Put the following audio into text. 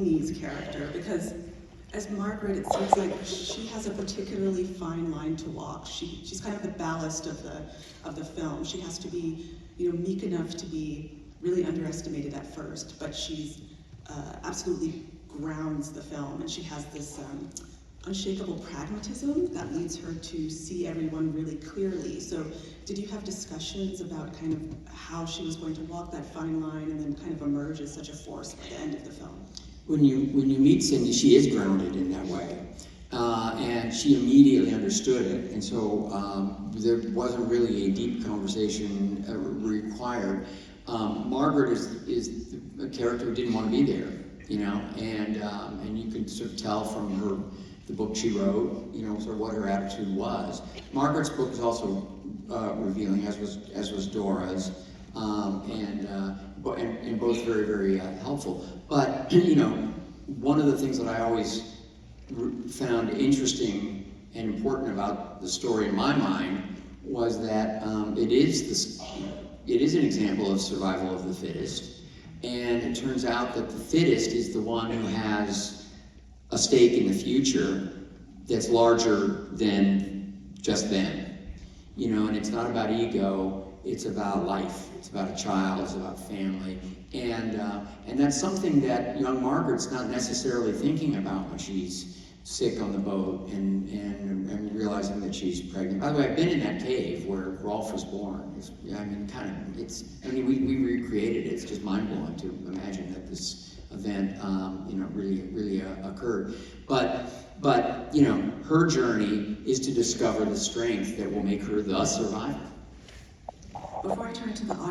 Sweeney's character, because as Margret, it seems like she has a particularly fine line to walk. She's kind of the ballast of the film. She has to be, meek enough to be really underestimated at first, but she's absolutely grounds the film, and she has this unshakable pragmatism that leads her to see everyone really clearly. So did you have discussions about kind of how she was going to walk that fine line and then kind of emerge as such a force by the end of the film? When you meet Sydney, she is grounded in that way, and she immediately understood it, and so there wasn't really a deep conversation required. Margret is a character who didn't want to be there, and you can sort of tell from the book she wrote, sort of what her attitude was. Margaret's book is also revealing, as was Dora's, and both very, very helpful. But one of the things that I always found interesting and important about the story in my mind was that it is an example of survival of the fittest, and it turns out that the fittest is the one who has a stake in the future that's larger than just them. And it's not about ego, it's about life, it's about a child, it's about family. And that's something that young Margaret's not necessarily thinking about when she's sick on the boat and realizing that she's pregnant. By the way, I've been in that cave where Rolf was born. We recreated it. It's just mind-blowing to imagine that this event, really occurred. But her journey is to discover the strength that will make her the survivor. Before I turn to the audience,